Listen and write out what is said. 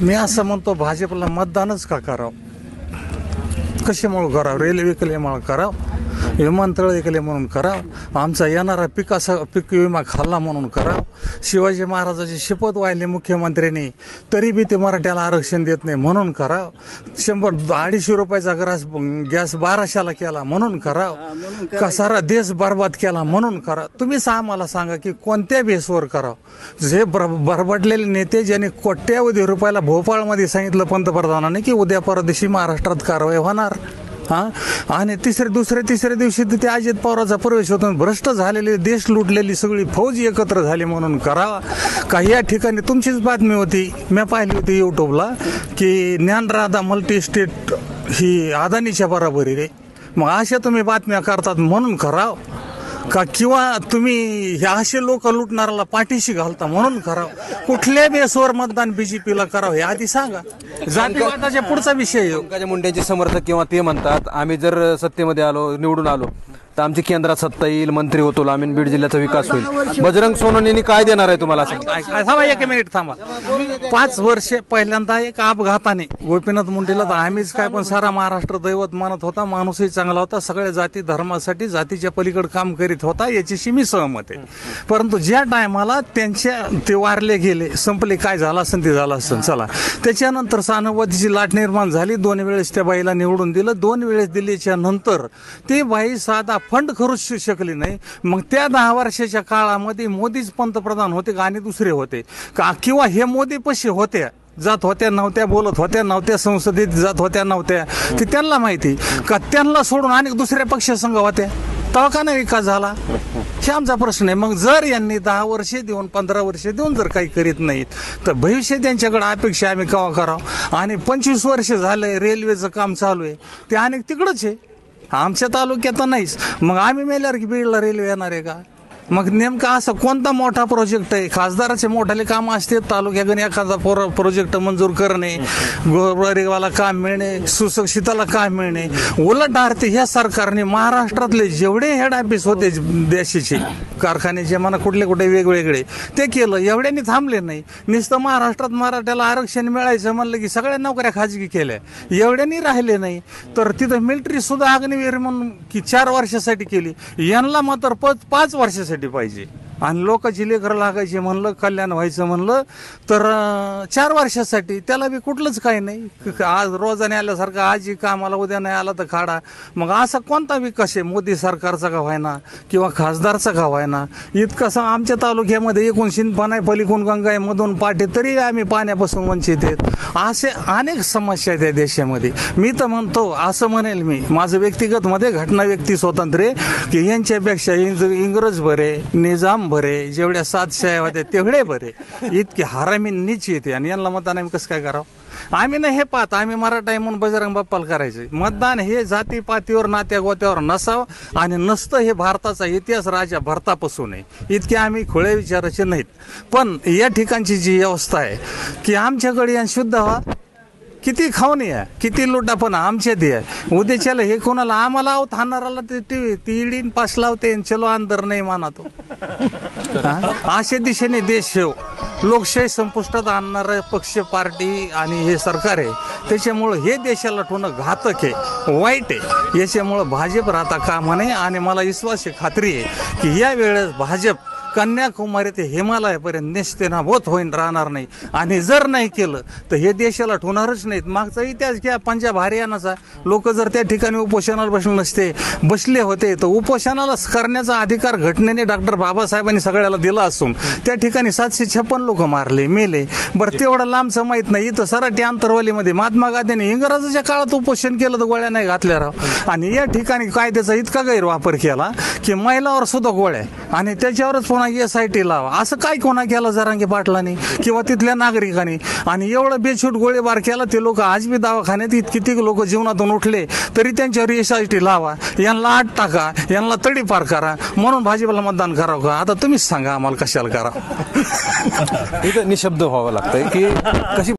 मी असं म्हणतो भाजपला मतदानच का करावं, कशामुळे करावं, रेल्वे केल्यामुळे करावं, विमानतळ ऐकले म्हणून करावं, आमचा येणारा पीक विमा खाल्ला म्हणून करावं, शिवाजी महाराजाची शपथ वाहिली मुख्यमंत्र्यांनी तरी बी ते मराठ्याला आरक्षण देत नाही म्हणून करावं, 100-250 रुपयाचा गॅस 1200ला केला म्हणून करावं, का सारा देश बर्बाद केला म्हणून करावं. तुम्हीच आम्हाला सांगा की कोणत्या बेसवर करावं. जे बरबडलेले नेते ज्यांनी कोट्यावधी रुपयाला भोपाळमध्ये सांगितलं पंतप्रधानांनी की उद्या परदेशी महाराष्ट्रात कारवाई होणार, आणि तिसऱ्या दिवशी ते अजित पवारांचा प्रवेश होतो. भ्रष्ट झालेले, देश लुटलेली सगळी फौज एकत्र झाली म्हणून करावा. काही या ठिकाणी तुमचीच बातमी होती, मी पाहिली होती यूट्यूबला, की ज्ञानराधा मल्टी स्टेट ही अदानीच्या बरोबरी रे. मग अशा तुम्ही बातम्या करतात म्हणून करावं का, किंवा तुम्ही हे असे लोक लुटणाऱ्याला पाठीशी घालता म्हणून करावं. कुठल्या बेसवर मतदान बीजेपीला करावं हे आधी सांगा. जातीवादाच्या पुढचा विषय. पंकजा मुंडेंचे समर्थक किंवा ते म्हणतात आम्ही जर सत्तेमध्ये आलो, निवडून आलो तर आमची केंद्रात सत्ता येईल, मंत्री होतो आम्ही, बीड जिल्ह्याचा विकास होईल. बजरंग सोनवणेंनी काय देणार आहे तुम्हाला? थांबा 1 मिनिट थांबा. 5 वर्षे पहिल्यांदा एक अपघाताने गोपीनाथ मुंडेला तर आम्हीच काय पण सारा महाराष्ट्र दैवत मानत होता, माणूसही चांगला होता, सगळ्या जाती धर्मासाठी जातीच्या पलीकडे काम करीत होता, याच्याशी मी सहमत आहे. परंतु ज्या टायमाला ते वारले गेले, संपले, काय झालं असेल ते झालं असेल, चला. त्याच्यानंतर सहानुभूतीची लाट निर्माण झाली. 2 वेळेस त्या बाईला निवडून दिलं. 2 वेळेस दिल्याच्या नंतर ती बाई साधा फंड करूच शकली नाही. मग त्या 10 वर्षाच्या काळामध्ये मोदीच पंतप्रधान होते का आणि दुसरे होते का, किंवा हे मोदी पशी होत्या, जात होत्या नव्हत्या, बोलत होत्या नव्हत्या, संसदेत जात होत्या नव्हत्या, ते त्यांना माहिती का. त्यांना सोडून अनेक दुसऱ्या पक्षासंघ होत्या, तेव्हा का नाही विकास झाला, हे आमचा प्रश्न आहे. मग जर यांनी 10 वर्षे देऊन 15 वर्षे देऊन जर काही करीत नाहीत तर भविष्य त्यांच्याकडे अपेक्षा आम्ही केव्हा करावं. आणि 25 वर्ष झालंय रेल्वेचं काम चालू आहे, ते अनेक तिकडंच आहे, आमच्या तालुक्यात नाहीच. मग आम्ही मेल्यावर की बीडला रेल्वे येणार आहे का? मग नेमका असा कोणता मोठा प्रोजेक्ट आहे? खासदाराचे मोठाले काम असते, तालुक्याकडे एखादा प्रोजेक्ट मंजूर करणे, गोरगरिबाला काम मिळणे, सुशिक्षिताला काम मिळणे. उलट अर्थ ह्या सरकारने महाराष्ट्रातले जेवढे हेड ऑफिस होते देशाचे, कारखान्याचे म्हणा, कुठले वेगवेगळे, ते केलं. एवढ्यांनी थांबले नाही. नुसतं महाराष्ट्रात मराठ्याला आरक्षण मिळायचं म्हणलं की सगळ्या नोकऱ्या खाजगी केल्या, एवढ्यांनी राहिले नाही. तर तिथं मिलिटरी सुद्धा अग्निवीर म्हणून की 4 वर्षासाठी केली, यांना मात्र 5 वर्षासाठी पाहिजे. आणि लोकांची लेकरं लागायची म्हणलं, कल्याण व्हायचं म्हणलं तर 4 वर्षासाठी. त्याला बी कुठलंच काही नाही. आज रोजाने आल्यासारखं आजी कामाला, उद्या नाही आला तर खाडा. मग असा कोणता विकास आहे मोदी सरकारचा का व्हायना किंवा खासदारचा का व्हायना? इतकंसं आमच्या तालुक्यामध्ये एकूण शिंदपान आहे, पलीकडून गंगा आहे, मधून पाटे, तरी आम्ही पाण्यापासून वंचित आहेत. असे अनेक समस्या आहेत या देशामध्ये. मी तर म्हणतो, असं म्हणेल मी, माझं व्यक्तिगत मध्ये घटना व्यक्ती स्वातंत्र्य की यांच्यापेक्षा इंग्रज बरे, निजाम बरे, जेवढ्या 7 शाया होत्या तेवढे बरे. इतके हरामी नीच येते आणि यांना मतदान आम्ही कसं काय करावं? आम्ही नाही हे पाहत, आम्ही मराठा आहे म्हणून बजरंग बाप्पाला करायचं. मतदान हे जातीपातीवर, नात्या गोत्यावर नसावं आणि नसतं. हे भारताचा इतिहास राजा भरतापासून आहे. इतके आम्ही खुळे विचाराचे नाहीत. पण या ठिकाणची जी व्यवस्था आहे की आमच्याकडे या शुद्ध व्हा, किती खाऊन या, किती लुटा, पण आमच्या द्या. उद्याच्याला हे कोणाला आम्हाला थांबणाराला ती इडीन पास लावते, चलो अंदर नाही माना तो. अशा दिशेने देश लोकशाही संपुष्टात आणणारं पक्ष, पार्टी आणि हे सरकार आहे. त्याच्यामुळं हे देशाला ठेवणं घातक आहे, वाईट आहे. याच्यामुळं भाजप राहता कामा नये. आणि मला विश्वास आहे, खात्री आहे की या वेळेस भाजप कन्याकुमारी ते हिमालयापर्यंत निश्चितनाबोध होईन, राहणार नाही. आणि जर नाही केलं तर हे देशाला ठेवणारच नाहीत. मागचा इतिहास घ्या, पंजाब हरियाणाचा. लोक जर त्या ठिकाणी उपोषणाला बसले होते तर उपोषणाला करण्याचा अधिकार घटनेने डॉक्टर बाबासाहेबांनी सगळ्याला दिला असून त्या ठिकाणी 756 लोक मारले, मेले. बरं, तेवढं लांबचं माहीत नाही. इथं सराटी आंतरवालीमध्ये महात्मा गांधींनी इंग्रजाच्या काळात उपोषण केलं तर गोळ्या नाही घातल्या राव. आणि या ठिकाणी कायद्याचा इतका गैरवापर केला की महिलावर सुद्धा गोळ्या, आणि त्याच्यावरच पुन्हा SIT लावा. असं काय कोणा केलं जरांगे पाटलांनी किंवा तिथल्या नागरिकांनी? आणि एवढं बेछूट गोळीबार केला. ते लोक आज बी दवाखान्यात, किती लोक जीवनातून उठले तरी त्यांच्यावर SIT लावा, यांना आत टाका, यांना तडीपार करा, म्हणून भाजपला मतदान करावं का? आता तुम्हीच सांगा आम्हाला कशाला करा. इथं निशब्द व्हावं लागतंय की कशी